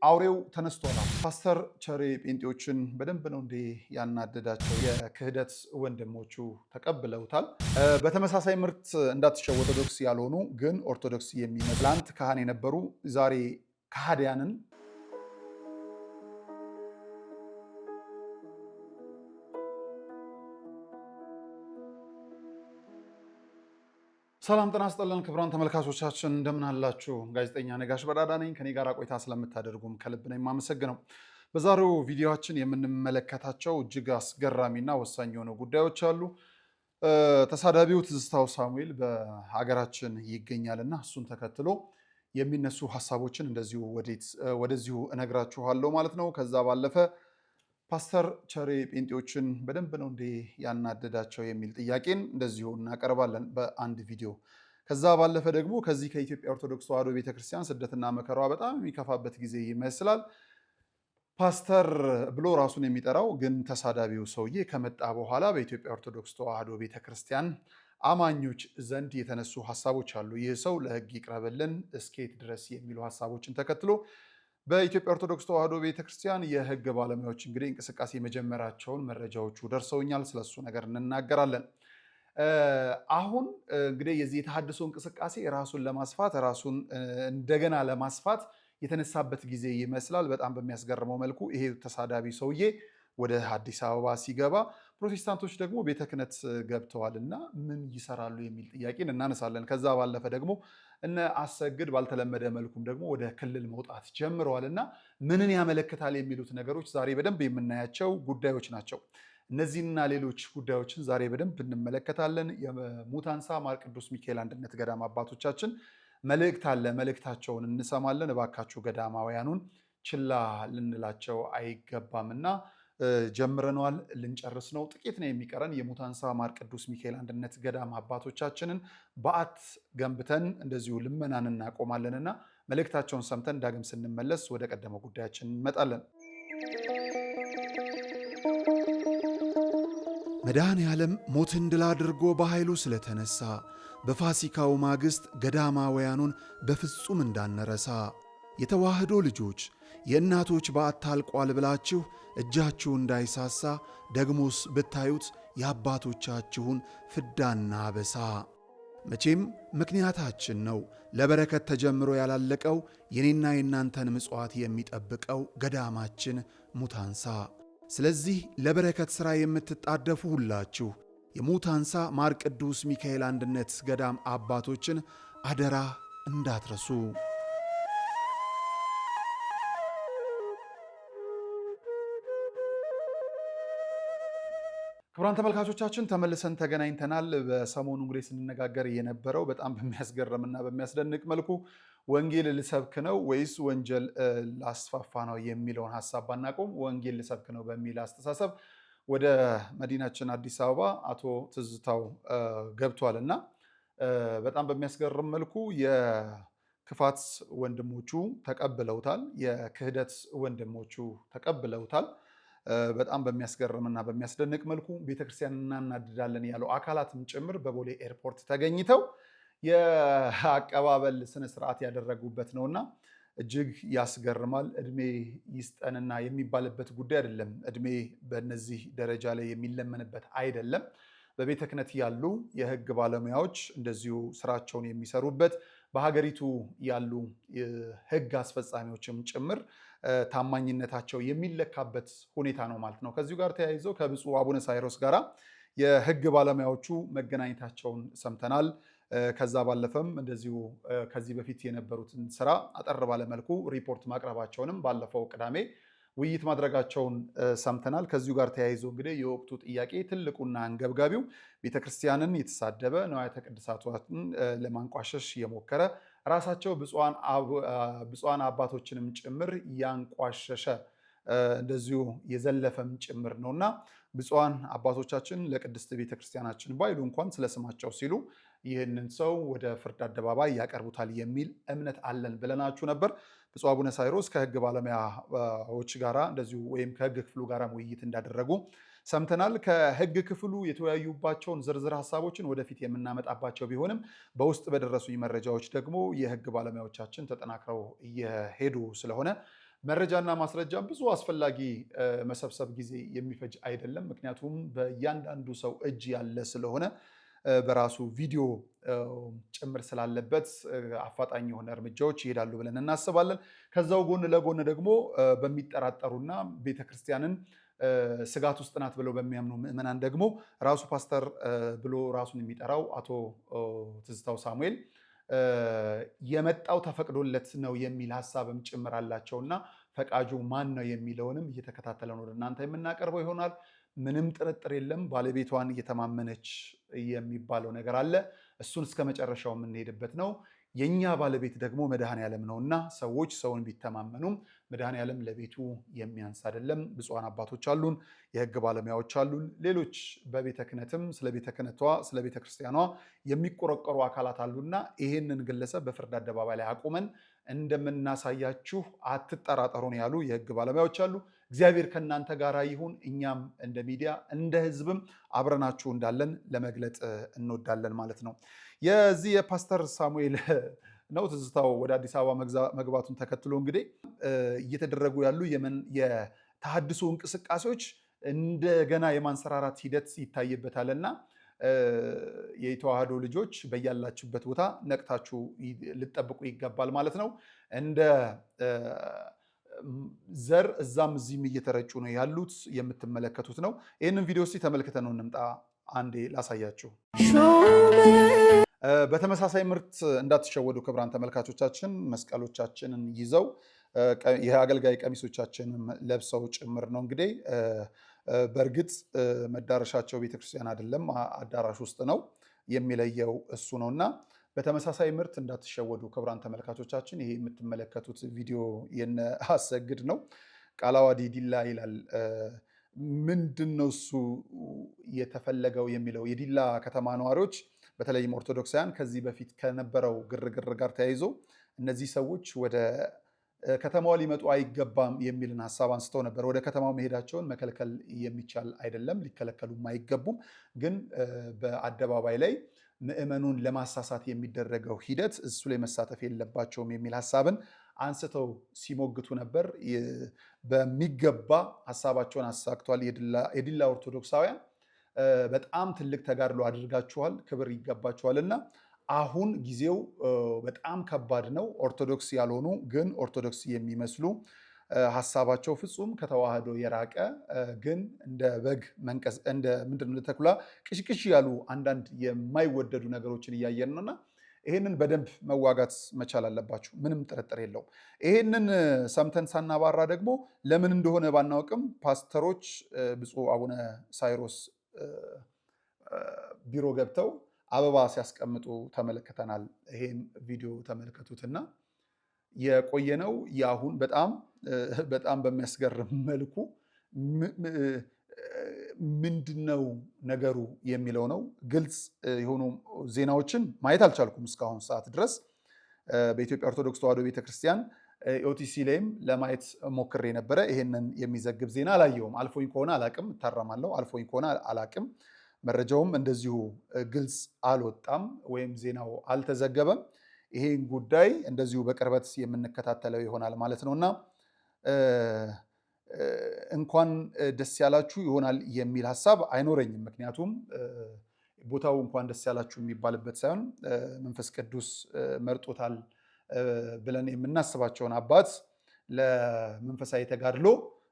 አውሬው ተነስቷል። ፓስተር ቸሬ ጴንጤዎችን በደንብ ነው እንዴ ያናደዳቸው? የክህደት ወንድሞቹ ተቀብለውታል። በተመሳሳይ ምርት እንዳትሸው ኦርቶዶክስ ያልሆኑ ግን ኦርቶዶክስ የሚመስሉ ትላንት ካህን የነበሩ ዛሬ ከሃዲያንን ሰላም ጤና ይስጥልን ክቡራን ተመልካቾቻችን እንደምን አላችሁ? ጋዜጠኛ ነጋሽ በዳዳ ነኝ። ከኔ ጋር ቆይታ ስለምታደርጉም ከልብ ነው የማመሰግነው። በዛሬው ቪዲዮአችን የምንመለከታቸው እጅግ አስገራሚና ወሳኝ የሆኑ ጉዳዮች አሉ። ተሳዳቢው ትዝታው ሳሙኤል በሀገራችን ይገኛልና እሱን ተከትሎ የሚነሱ ሀሳቦችን እንደዚሁ ወደዚሁ እነግራችኋለሁ ማለት ነው። ከዛ ባለፈ ፓስተር ቸሬ ጴንጤዎችን በደንብ ነው እንዴ ያናደዳቸው የሚል ጥያቄን እንደዚሁ እናቀርባለን በአንድ ቪዲዮ። ከዛ ባለፈ ደግሞ ከዚህ ከኢትዮጵያ ኦርቶዶክስ ተዋሕዶ ቤተክርስቲያን ስደትና መከሯ በጣም የሚከፋበት ጊዜ ይመስላል። ፓስተር ብሎ ራሱን የሚጠራው ግን ተሳዳቢው ሰውዬ ከመጣ በኋላ በኢትዮጵያ ኦርቶዶክስ ተዋሕዶ ቤተክርስቲያን አማኞች ዘንድ የተነሱ ሀሳቦች አሉ። ይህ ሰው ለሕግ ይቅረብልን እስኬት ድረስ የሚሉ ሀሳቦችን ተከትሎ በኢትዮጵያ ኦርቶዶክስ ተዋሕዶ ቤተክርስቲያን የህግ ባለሙያዎች እንግዲህ እንቅስቃሴ መጀመራቸውን መረጃዎቹ ደርሰውኛል። ስለሱ ነገር እንናገራለን። አሁን እንግዲህ የዚህ የተሐድሶ እንቅስቃሴ ራሱን ለማስፋት ራሱን እንደገና ለማስፋት የተነሳበት ጊዜ ይመስላል። በጣም በሚያስገርመው መልኩ ይሄ ተሳዳቢ ሰውዬ ወደ አዲስ አበባ ሲገባ ፕሮቴስታንቶች ደግሞ ቤተ ክህነት ገብተዋልና ምን ይሰራሉ የሚል ጥያቄን እናነሳለን። ከዛ ባለፈ ደግሞ እነ አሰግድ ባልተለመደ መልኩም ደግሞ ወደ ክልል መውጣት ጀምረዋልና ምንን ያመለክታል የሚሉት ነገሮች ዛሬ በደንብ የምናያቸው ጉዳዮች ናቸው። እነዚህና ሌሎች ጉዳዮችን ዛሬ በደንብ እንመለከታለን። የሙታንሳ ማር ቅዱስ ሚካኤል አንድነት ገዳም አባቶቻችን መልእክት አለ፣ መልእክታቸውን እንሰማለን። እባካችሁ ገዳማውያኑን ችላ ልንላቸው አይገባምና ጀምረነዋል፣ ልንጨርስ ነው። ጥቂት ነው የሚቀረን። የሙታንሳ ማር ቅዱስ ሚካኤል አንድነት ገዳም አባቶቻችንን በዓት ገንብተን እንደዚሁ ልመናን እናቆማለንና መልእክታቸውን ሰምተን ዳግም ስንመለስ ወደ ቀደመው ጉዳያችን እንመጣለን። መድኃኔ ዓለም ሞትን ድል አድርጎ በኃይሉ ስለተነሳ በፋሲካው ማግስት ገዳማውያኑን በፍጹም እንዳንረሳ የተዋህዶ ልጆች የእናቶች በዓት ታልቋል ብላችሁ እጃችሁ እንዳይሳሳ ደግሞስ ብታዩት የአባቶቻችሁን ፍዳና አበሳ። መቼም ምክንያታችን ነው ለበረከት ተጀምሮ ያላለቀው የኔና የእናንተን ምጽዋት የሚጠብቀው ገዳማችን ሙታንሳ። ስለዚህ ለበረከት ሥራ የምትጣደፉ ሁላችሁ የሙታንሳ ማር ቅዱስ ሚካኤል አንድነት ገዳም አባቶችን አደራ እንዳትረሱ። ክቡራን ተመልካቾቻችን ተመልሰን ተገናኝተናል። በሰሞኑ እንግዲህ ስንነጋገር የነበረው በጣም በሚያስገርምና በሚያስደንቅ መልኩ ወንጌል ልሰብክ ነው ወይስ ወንጀል ላስፋፋ ነው የሚለውን ሀሳብ ባናቆም ወንጌል ልሰብክ ነው በሚል አስተሳሰብ ወደ መዲናችን አዲስ አበባ አቶ ትዝታው ገብቷል እና በጣም በሚያስገርም መልኩ የክፋት ወንድሞቹ ተቀብለውታል፣ የክህደት ወንድሞቹ ተቀብለውታል። በጣም በሚያስገርምና በሚያስደንቅ መልኩ ቤተክርስቲያን እናናድዳለን ያለው አካላትም ጭምር በቦሌ ኤርፖርት ተገኝተው የአቀባበል ስነስርዓት ያደረጉበት ነውና እጅግ ያስገርማል። እድሜ ይስጠንና የሚባልበት ጉዳይ አይደለም። እድሜ በእነዚህ ደረጃ ላይ የሚለመንበት አይደለም። በቤተ ክህነት ያሉ የህግ ባለሙያዎች እንደዚሁ ስራቸውን የሚሰሩበት በሀገሪቱ ያሉ ህግ አስፈጻሚዎችም ጭምር ታማኝነታቸው የሚለካበት ሁኔታ ነው ማለት ነው። ከዚሁ ጋር ተያይዞ ከብፁዕ አቡነ ሳይሮስ ጋራ የህግ ባለሙያዎቹ መገናኘታቸውን ሰምተናል። ከዛ ባለፈም እንደዚሁ ከዚህ በፊት የነበሩትን ስራ አጠር ባለመልኩ ሪፖርት ማቅረባቸውንም ባለፈው ቅዳሜ ውይይት ማድረጋቸውን ሰምተናል። ከዚሁ ጋር ተያይዞ እንግዲህ የወቅቱ ጥያቄ ትልቁና አንገብጋቢው ቤተክርስቲያንን የተሳደበ ንዋያተ ቅድሳትን ለማንቋሸሽ የሞከረ ራሳቸው ብፁዓን አባቶችንም ጭምር ያንቋሸሸ እንደዚሁ የዘለፈም ጭምር ነውና ብፁዓን አባቶቻችን ለቅድስት ቤተክርስቲያናችን ባይሉ እንኳን ስለስማቸው ሲሉ ይህንን ሰው ወደ ፍርድ አደባባይ ያቀርቡታል የሚል እምነት አለን ብለናችሁ ነበር። ብፁዕ አቡነ ሳይሮስ ከህግ ባለሙያዎች ጋራ እንደዚሁ ወይም ከህግ ክፍሉ ጋራ ውይይት እንዳደረጉ ሰምተናል። ከህግ ክፍሉ የተወያዩባቸውን ዝርዝር ሀሳቦችን ወደፊት የምናመጣባቸው ቢሆንም በውስጥ በደረሱኝ መረጃዎች ደግሞ የህግ ባለሙያዎቻችን ተጠናክረው እየሄዱ ስለሆነ መረጃና ማስረጃ ብዙ አስፈላጊ መሰብሰብ ጊዜ የሚፈጅ አይደለም። ምክንያቱም በእያንዳንዱ ሰው እጅ ያለ ስለሆነ በራሱ ቪዲዮ ጭምር ስላለበት አፋጣኝ የሆነ እርምጃዎች ይሄዳሉ ብለን እናስባለን። ከዛው ጎን ለጎን ደግሞ በሚጠራጠሩና ቤተክርስቲያንን ስጋት ውስጥ ናት ብለው በሚያምኑ ምዕመናን ደግሞ ራሱ ፓስተር ብሎ ራሱን የሚጠራው አቶ ትዝታው ሳሙኤል የመጣው ተፈቅዶለት ነው የሚል ሀሳብም ጭምር አላቸውና ፈቃጁ ማን ነው የሚለውንም እየተከታተለን ወደ እናንተ የምናቀርበው ይሆናል። ምንም ጥርጥር የለም ባለቤቷን እየተማመነች የሚባለው ነገር አለ። እሱን እስከ መጨረሻው የምንሄድበት ነው። የኛ ባለቤት ደግሞ መድኃኔዓለም ነውና ሰዎች ሰውን ቢተማመኑም መድኃኔዓለም ለቤቱ የሚያንስ አይደለም። ብፁዓን አባቶች አሉን፣ የሕግ ባለሙያዎች አሉን፣ ሌሎች በቤተ ክህነትም ስለ ቤተ ክህነቷ ስለ ቤተ ክርስቲያኗ የሚቆረቆሩ አካላት አሉና ይህንን ግለሰብ በፍርድ አደባባይ ላይ አቁመን እንደምናሳያችሁ አትጠራጠሩን ያሉ የሕግ ባለሙያዎች አሉ። እግዚአብሔር ከእናንተ ጋር ይሁን። እኛም እንደ ሚዲያ እንደ ሕዝብም አብረናችሁ እንዳለን ለመግለጥ እንወዳለን ማለት ነው። የዚህ የፓስተር ሳሙኤል ነው ትዝታው ወደ አዲስ አበባ መግባቱን ተከትሎ እንግዲህ እየተደረጉ ያሉ የተሐድሶ እንቅስቃሴዎች እንደገና የማንሰራራት ሂደት ይታይበታልና የተዋህዶ ልጆች በያላችሁበት ቦታ ነቅታችሁ ልጠብቁ ይገባል ማለት ነው። እንደ ዘር እዛም እዚህም እየተረጩ ነው ያሉት የምትመለከቱት ነው። ይህንን ቪዲዮ እስኪ ተመልክተን ነው እንምጣ። አንዴ ላሳያችሁ። በተመሳሳይ ምርት እንዳትሸወዱ ክቡራን ተመልካቾቻችን፣ መስቀሎቻችንን ይዘው የአገልጋይ ቀሚሶቻችንን ለብሰው ጭምር ነው እንግዲህ። በእርግጥ መዳረሻቸው ቤተክርስቲያን አይደለም፣ አዳራሽ ውስጥ ነው። የሚለየው እሱ ነውና በተመሳሳይ ምርት እንዳትሸወዱ ክቡራን ተመልካቾቻችን። ይሄ የምትመለከቱት ቪዲዮ የነ አሰግድ ነው። ቃላዋዲ ዲላ ይላል። ምንድነው እሱ የተፈለገው የሚለው የዲላ ከተማ ነዋሪዎች በተለይም ኦርቶዶክሳውያን ከዚህ በፊት ከነበረው ግርግር ጋር ተያይዞ እነዚህ ሰዎች ወደ ከተማዋ ሊመጡ አይገባም የሚልን ሀሳብ አንስተው ነበር። ወደ ከተማው መሄዳቸውን መከልከል የሚቻል አይደለም፣ ሊከለከሉም አይገቡም። ግን በአደባባይ ላይ ምዕመኑን ለማሳሳት የሚደረገው ሂደት እሱ ላይ መሳተፍ የለባቸውም የሚል ሀሳብን አንስተው ሲሞግቱ ነበር። በሚገባ ሀሳባቸውን አሳክቷል። የዲላ ኦርቶዶክሳውያን በጣም ትልቅ ተጋድሎ አድርጋችኋል፣ ክብር ይገባችኋል እና አሁን ጊዜው በጣም ከባድ ነው። ኦርቶዶክስ ያልሆኑ ግን ኦርቶዶክስ የሚመስሉ ሀሳባቸው ፍጹም ከተዋህዶ የራቀ ግን እንደ በግ መንቀስ እንደ ምንድነው ተኩላ ቅሽቅሽ ያሉ አንዳንድ የማይወደዱ ነገሮችን እያየን ነውና ይሄንን በደንብ መዋጋት መቻል አለባችሁ። ምንም ጥርጥር የለውም። ይሄንን ሰምተን ሳናባራ ደግሞ ለምን እንደሆነ ባናውቅም ፓስተሮች ብፁዕ አቡነ ሳይሮስ ቢሮ ገብተው አበባ ሲያስቀምጡ ተመልክተናል። ይሄን ቪዲዮ ተመልከቱትና የቆየነው የአሁን በጣም በሚያስገርም መልኩ ምንድነው ነገሩ የሚለው ነው። ግልጽ የሆኑ ዜናዎችን ማየት አልቻልኩም እስካሁን ሰዓት ድረስ። በኢትዮጵያ ኦርቶዶክስ ተዋሕዶ ቤተክርስቲያን ኦቲሲ ላይም ለማየት ሞክሬ ነበረ። ይሄንን የሚዘግብ ዜና አላየውም። አልፎኝ ከሆነ አላቅም፣ እታረማለሁ። አልፎኝ ከሆነ አላቅም። መረጃውም እንደዚሁ ግልጽ አልወጣም ወይም ዜናው አልተዘገበም። ይሄን ጉዳይ እንደዚሁ በቅርበት የምንከታተለው ይሆናል ማለት ነውና እንኳን ደስ ያላችሁ ይሆናል የሚል ሀሳብ አይኖረኝም። ምክንያቱም ቦታው እንኳን ደስ ያላችሁ የሚባልበት ሳይሆን መንፈስ ቅዱስ መርጦታል ብለን የምናስባቸውን አባት ለመንፈሳዊ ተጋድሎ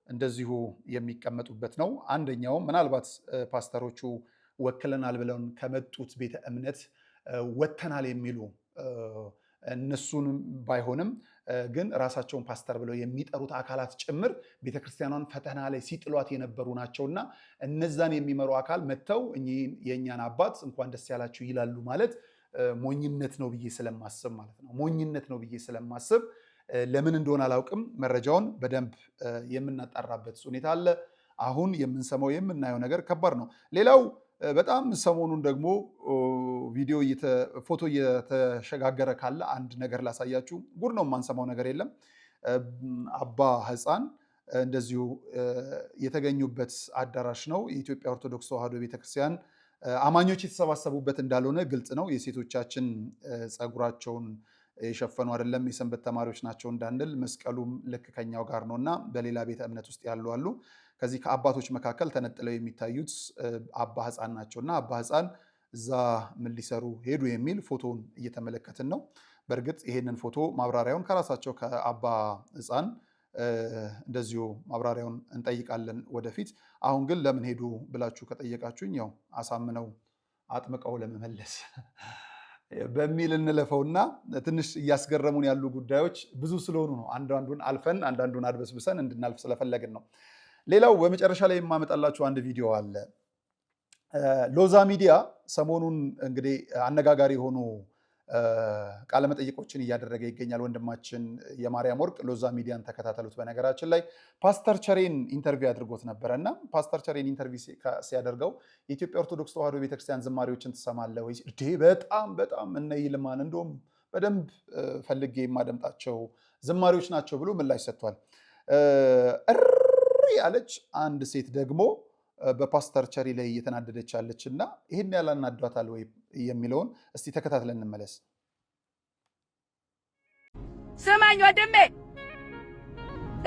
እንደዚሁ የሚቀመጡበት ነው። አንደኛው ምናልባት ፓስተሮቹ ወክለናል ብለውን ከመጡት ቤተ እምነት ወተናል የሚሉ እነሱንም ባይሆንም ግን ራሳቸውን ፓስተር ብለው የሚጠሩት አካላት ጭምር ቤተክርስቲያኗን ፈተና ላይ ሲጥሏት የነበሩ ናቸውና እነዛን የሚመሩ አካል መጥተው የእኛን አባት እንኳን ደስ ያላችሁ ይላሉ ማለት ሞኝነት ነው ብዬ ስለማስብ ማለት ነው። ሞኝነት ነው ብዬ ስለማስብ ለምን እንደሆነ አላውቅም። መረጃውን በደንብ የምናጣራበት ሁኔታ አለ። አሁን የምንሰማው የምናየው ነገር ከባድ ነው። ሌላው በጣም ሰሞኑን ደግሞ ቪዲዮ ፎቶ እየተሸጋገረ ካለ አንድ ነገር ላሳያችሁ። ጉድ ነው፣ የማንሰማው ነገር የለም። አባ ሕፃን እንደዚሁ የተገኙበት አዳራሽ ነው። የኢትዮጵያ ኦርቶዶክስ ተዋሕዶ ቤተክርስቲያን አማኞች የተሰባሰቡበት እንዳልሆነ ግልጽ ነው። የሴቶቻችን ፀጉራቸውን የሸፈኑ አይደለም የሰንበት ተማሪዎች ናቸው እንዳንል መስቀሉም ልክ ከኛው ጋር ነውና በሌላ ቤተ እምነት ውስጥ ያሉ አሉ። ከዚህ ከአባቶች መካከል ተነጥለው የሚታዩት አባ ሕፃን ናቸውና አባ ሕፃን እዛ ምን ሊሰሩ ሄዱ የሚል ፎቶውን እየተመለከትን ነው። በእርግጥ ይሄንን ፎቶ ማብራሪያውን ከራሳቸው ከአባ ሕፃን እንደዚሁ ማብራሪያውን እንጠይቃለን ወደፊት። አሁን ግን ለምን ሄዱ ብላችሁ ከጠየቃችሁኝ ያው አሳምነው አጥምቀው ለመመለስ በሚል እንለፈውና ትንሽ እያስገረሙን ያሉ ጉዳዮች ብዙ ስለሆኑ ነው አንዳንዱን አልፈን አንዳንዱን አድበስብሰን እንድናልፍ ስለፈለግን ነው። ሌላው በመጨረሻ ላይ የማመጣላችሁ አንድ ቪዲዮ አለ። ሎዛ ሚዲያ ሰሞኑን እንግዲህ አነጋጋሪ የሆኑ ቃለመጠይቆችን እያደረገ ይገኛል። ወንድማችን የማርያም ወርቅ ሎዛ ሚዲያን ተከታተሉት። በነገራችን ላይ ፓስተር ቸሬን ኢንተርቪው አድርጎት ነበረ እና ፓስተር ቸሬን ኢንተርቪው ሲያደርገው የኢትዮጵያ ኦርቶዶክስ ተዋሕዶ ቤተክርስቲያን ዝማሬዎችን ትሰማለህ ወይ? በጣም እነ ይልማን እንደውም በደንብ ፈልጌ የማደምጣቸው ዝማሬዎች ናቸው ብሎ ምላሽ ሰጥቷል። እሪ ያለች አንድ ሴት ደግሞ በፓስተር ቸሬ ላይ እየተናደደች ያለች እና ይህን ያላናዷታል ወይ የሚለውን እስቲ ተከታትለን እንመለስ። ስማኝ ወንድሜ፣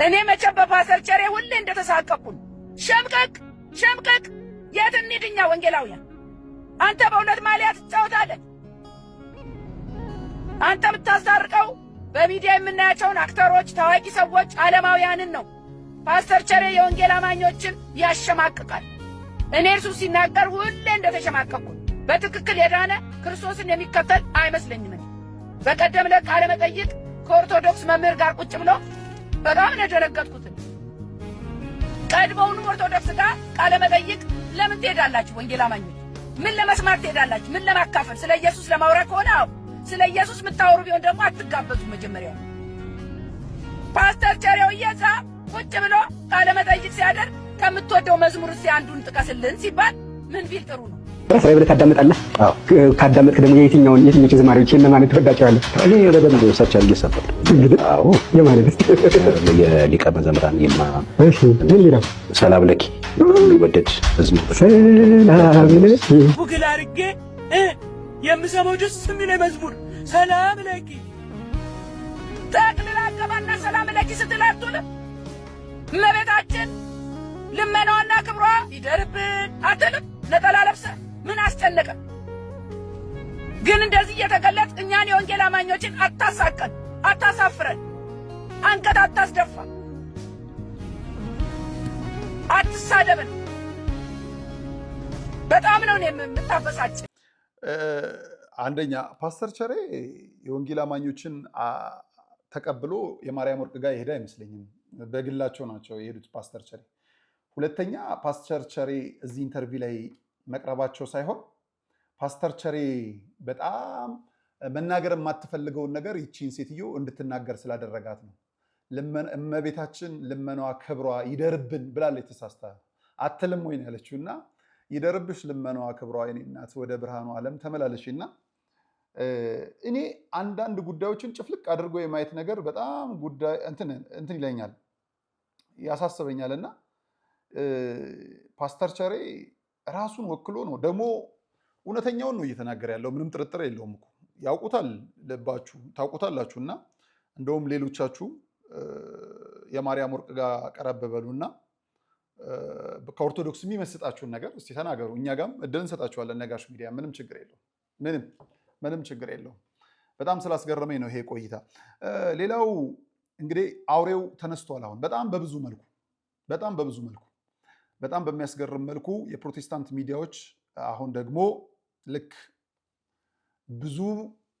እኔ መቼም በፓስተር ቸሬ ሁሌ እንደተሳቀቅኩን ሸምቀቅ የት እንሂድ እኛ ወንጌላውያን? አንተ በእውነት ማሊያ ትጫወታለህ? አንተ የምታስታርቀው በሚዲያ የምናያቸውን አክተሮች፣ ታዋቂ ሰዎች፣ ዓለማውያንን ነው። ፓስተር ቸሬ የወንጌል አማኞችን ያሸማቅቃል። እኔ እርሱ ሲናገር ሁሌ እንደተሸማቀቅኩ በትክክል የዳነ ክርስቶስን የሚከተል አይመስለኝም። በቀደም ዕለት ቃለ መጠይቅ ከኦርቶዶክስ መምህር ጋር ቁጭ ብሎ በጣም ነው የደነገጥኩት። ቀድሞውንም ኦርቶዶክስ ጋር ቃለ መጠይቅ ለምን ትሄዳላችሁ? ወንጌል አማኞች ምን ለመስማት ትሄዳላችሁ? ምን ለማካፈል? ስለ ኢየሱስ ለማውራት ከሆነ ስለ ኢየሱስ የምታወሩ ቢሆን ደግሞ አትጋበዙ። መጀመሪያ ፓስተር ቸሬው እየዛ ቁጭ ብሎ ቃለ መጠይቅ ሲያደርግ ከምትወደው መዝሙር እስኪ አንዱን ጥቀስልን ሲባል ምን ቢል ጥሩ ነው? ስራዬ ብለህ ታዳምጣለህ። ካዳመጥክ ደግሞ የትኞቹ ዝማሬዎች እነማንን ትወዳቸዋለህ? እኔ በደንብ ሰርች አድርጌ ሰማሁ። እንግዲህ የማለት የሊቀ መዘምራን ይልማ ሰላም ለኪ የሚወደድ መዝሙር ሰላም ለኪ ጉግል አድርጌ የምሰማው ደስ የሚለኝ መዝሙር ሰላም ለኪ ጠቅልላ አገባና ሰላም ለኪ ስትል አትውልም? እመቤታችን ልመናዋና ክብሯ ይደርብን አትልም? ነጠላ ለብሰህ ምን አስጨነቀ? ግን እንደዚህ እየተገለጥ እኛን የወንጌል አማኞችን አታሳቀን፣ አታሳፍረን፣ አንገት አታስደፋ፣ አትሳደብን። በጣም ነው የምታበሳጭ። አንደኛ ፓስተር ቸሬ የወንጌል አማኞችን ተቀብሎ የማርያም ወርቅ ጋር የሄደ አይመስለኝም። በግላቸው ናቸው የሄዱት ፓስተር ቸሬ። ሁለተኛ ፓስተር ቸሬ እዚህ ኢንተርቪው ላይ መቅረባቸው ሳይሆን ፓስተር ቸሬ በጣም መናገር የማትፈልገውን ነገር ይቺን ሴትዮ እንድትናገር ስላደረጋት ነው። እመቤታችን ልመናዋ ክብሯ ይደርብን ብላለች። ተሳስታ አትልም ወይ ነው ያለችው። እና ይደርብሽ ልመናዋ ክብሯ የኔ እናት ወደ ብርሃኑ ዓለም ተመላለሽና እኔ አንዳንድ ጉዳዮችን ጭፍልቅ አድርጎ የማየት ነገር በጣም ጉዳይ እንትን ይለኛል፣ ያሳስበኛል። እና ፓስተር ቸሬ ራሱን ወክሎ ነው ደግሞ እውነተኛውን ነው እየተናገረ ያለው። ምንም ጥርጥር የለውም እኮ ያውቁታል፣ ልባችሁ ታውቁታላችሁ። እና እንደውም ሌሎቻችሁ የማርያም ወርቅ ጋር ቀረብ በሉና ከኦርቶዶክስ የሚመስጣችሁን ነገር እስቲ ተናገሩ። እኛ ጋም እድል እንሰጣችኋለን። ነጋሽ ሚዲያ ምንም ችግር የለውም፣ ምንም ችግር የለውም። በጣም ስላስገረመኝ ነው ይሄ ቆይታ። ሌላው እንግዲህ አውሬው ተነስቷል። አሁን በጣም በብዙ መልኩ በጣም በሚያስገርም መልኩ የፕሮቴስታንት ሚዲያዎች አሁን ደግሞ ልክ ብዙ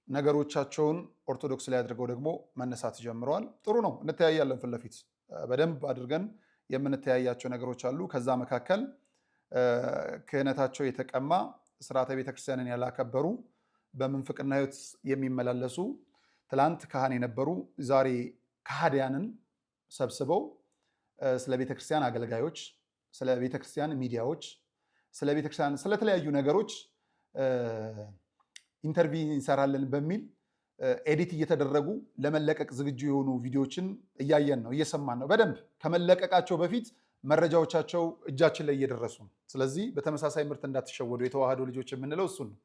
ነገሮቻቸውን ኦርቶዶክስ ላይ አድርገው ደግሞ መነሳት ጀምረዋል። ጥሩ ነው፣ እንተያያለን። ፊት ለፊት በደንብ አድርገን የምንተያያቸው ነገሮች አሉ። ከዛ መካከል ክህነታቸው የተቀማ ስርዓተ ቤተክርስቲያንን ያላከበሩ በምንፍቅና ሕይወት የሚመላለሱ ትላንት ካህን የነበሩ ዛሬ ከሃዲያንን ሰብስበው ስለ ቤተክርስቲያን አገልጋዮች፣ ስለ ቤተክርስቲያን ሚዲያዎች፣ ስለ ቤተክርስቲያን ስለተለያዩ ነገሮች ኢንተርቪው እንሰራለን በሚል ኤዲት እየተደረጉ ለመለቀቅ ዝግጁ የሆኑ ቪዲዮዎችን እያየን ነው፣ እየሰማን ነው። በደንብ ከመለቀቃቸው በፊት መረጃዎቻቸው እጃችን ላይ እየደረሱ ነው። ስለዚህ በተመሳሳይ ምርት እንዳትሸወዱ። የተዋህዶ ልጆች የምንለው እሱን ነው።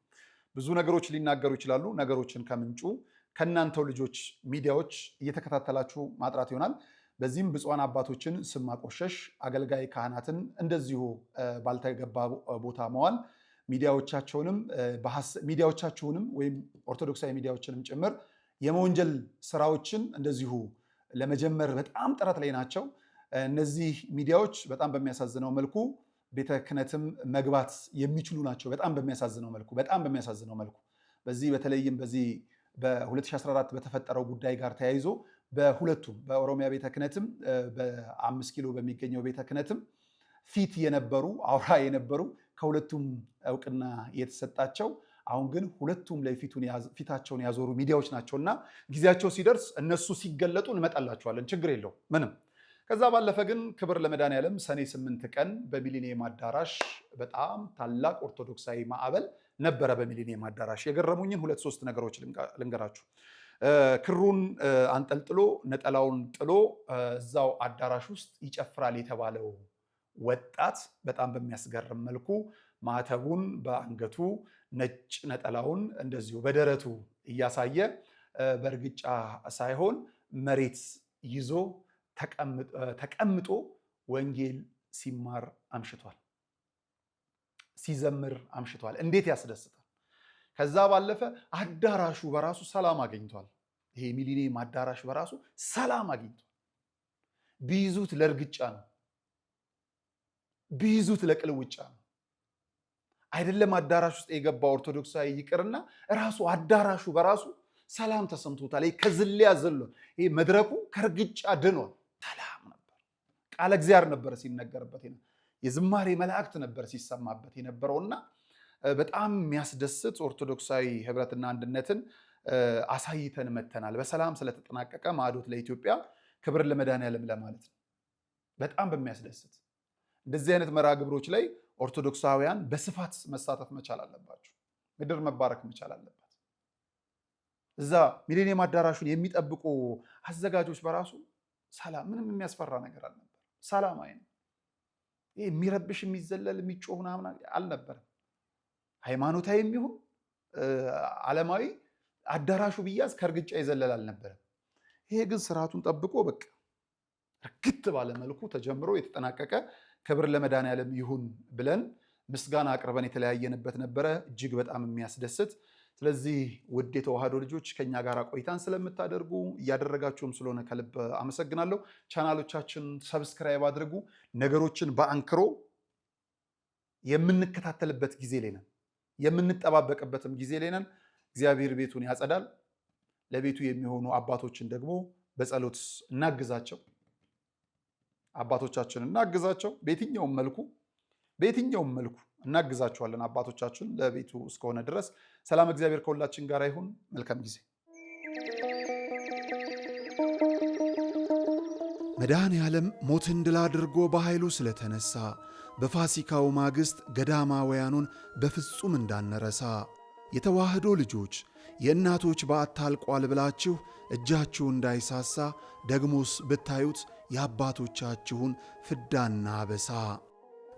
ብዙ ነገሮች ሊናገሩ ይችላሉ። ነገሮችን ከምንጩ ከእናንተው ልጆች ሚዲያዎች እየተከታተላችሁ ማጥራት ይሆናል። በዚህም ብፁዓን አባቶችን ስም ማቆሸሽ፣ አገልጋይ ካህናትን እንደዚሁ ባልተገባ ቦታ መዋል፣ ሚዲያዎቻችሁንም ወይም ኦርቶዶክሳዊ ሚዲያዎችንም ጭምር የመወንጀል ስራዎችን እንደዚሁ ለመጀመር በጣም ጥረት ላይ ናቸው። እነዚህ ሚዲያዎች በጣም በሚያሳዝነው መልኩ ቤተ ክህነትም መግባት የሚችሉ ናቸው። በጣም በሚያሳዝነው መልኩ በዚህ በተለይም በዚህ በ2014 በተፈጠረው ጉዳይ ጋር ተያይዞ በሁለቱም በኦሮሚያ ቤተ ክህነትም በ5 ኪሎ በሚገኘው ቤተ ክህነትም ፊት የነበሩ አውራ የነበሩ ከሁለቱም እውቅና የተሰጣቸው አሁን ግን ሁለቱም ላይ ፊታቸውን ያዞሩ ሚዲያዎች ናቸውና ጊዜያቸው ሲደርስ እነሱ ሲገለጡ እንመጣላቸዋለን። ችግር የለው ምንም። ከዛ ባለፈ ግን ክብር ለመድኃኔዓለም ሰኔ 8 ቀን በሚሊኒየም አዳራሽ በጣም ታላቅ ኦርቶዶክሳዊ ማዕበል ነበረ። በሚሊኒየም አዳራሽ የገረሙኝን 2-3 ነገሮች ልንገራችሁ። ክሩን አንጠልጥሎ ነጠላውን ጥሎ እዛው አዳራሽ ውስጥ ይጨፍራል የተባለው ወጣት በጣም በሚያስገርም መልኩ ማተቡን በአንገቱ ነጭ ነጠላውን እንደዚሁ በደረቱ እያሳየ በእርግጫ ሳይሆን መሬት ይዞ ተቀምጦ ወንጌል ሲማር አምሽቷል፣ ሲዘምር አምሽቷል። እንዴት ያስደስታል! ከዛ ባለፈ አዳራሹ በራሱ ሰላም አግኝቷል። ይሄ ሚሊኒየም አዳራሽ በራሱ ሰላም አግኝቷል። ቢይዙት ለእርግጫ ነው፣ ቢይዙት ለቅልውጫ ነው። አይደለም አዳራሽ ውስጥ የገባ ኦርቶዶክሳዊ ይቅርና ራሱ አዳራሹ በራሱ ሰላም ተሰምቶታል። ከዝሊያ ዘሎን ይሄ መድረኩ ከእርግጫ ድኗል። ሰላም ነበር። ቃለ እግዚአብሔር ነበር ሲነገርበት፣ የዝማሬ መላእክት ነበር ሲሰማበት የነበረውና በጣም የሚያስደስት ኦርቶዶክሳዊ ህብረትና አንድነትን አሳይተን መተናል። በሰላም ስለተጠናቀቀ ማዕዶት ለኢትዮጵያ ክብር ለመድኃኔዓለም ለማለት ነው። በጣም በሚያስደስት እንደዚህ አይነት መርሃ ግብሮች ላይ ኦርቶዶክሳውያን በስፋት መሳተፍ መቻል አለባቸው። ምድር መባረክ መቻል አለባት። እዛ ሚሊኒየም አዳራሹን የሚጠብቁ አዘጋጆች በራሱ ሰላም፣ ምንም የሚያስፈራ ነገር አልነበር። ሰላማዊ ነው። ይሄ የሚረብሽ የሚዘለል የሚጮህ ምናምን አልነበረም። ሃይማኖታዊ የሚሆን ዓለማዊ አዳራሹ ቢያዝ ከእርግጫ ይዘለል አልነበረም። ይሄ ግን ስርዓቱን ጠብቆ በቃ እርግጥ ባለ መልኩ ተጀምሮ የተጠናቀቀ ክብር ለመድኃኔዓለም ይሁን ብለን ምስጋና አቅርበን የተለያየንበት ነበረ። እጅግ በጣም የሚያስደስት። ስለዚህ ውድ የተዋህዶ ልጆች ከኛ ጋር ቆይታን ስለምታደርጉ እያደረጋችሁም ስለሆነ ከልብ አመሰግናለሁ። ቻናሎቻችን ሰብስክራይብ አድርጉ። ነገሮችን በአንክሮ የምንከታተልበት ጊዜ ላይ ነን፣ የምንጠባበቅበትም ጊዜ ላይ ነን። እግዚአብሔር ቤቱን ያጸዳል። ለቤቱ የሚሆኑ አባቶችን ደግሞ በጸሎት እናግዛቸው። አባቶቻችን እናግዛቸው። በየትኛውም መልኩ እናግዛቸዋለን። አባቶቻችን ለቤቱ እስከሆነ ድረስ ሰላም እግዚአብሔር ከሁላችን ጋር ይሁን። መልካም ጊዜ። መድኃኔዓለም ሞትን ድል አድርጎ በኃይሉ ስለተነሳ በፋሲካው ማግስት ገዳማውያኑን በፍጹም እንዳንረሳ የተዋህዶ ልጆች የእናቶች በዓት አልቋል ብላችሁ እጃችሁ እንዳይሳሳ ደግሞስ ብታዩት የአባቶቻችሁን ፍዳና አበሳ።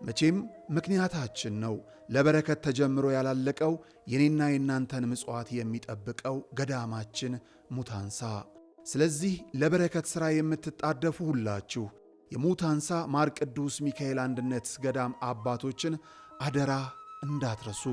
መቼም ምክንያታችን ነው ለበረከት ተጀምሮ ያላለቀው የኔና የእናንተን ምጽዋት የሚጠብቀው ገዳማችን ሙታንሳ። ስለዚህ ለበረከት ሥራ የምትጣደፉ ሁላችሁ የሙታንሳ ማር ቅዱስ ሚካኤል አንድነት ገዳም አባቶችን አደራ እንዳትረሱ።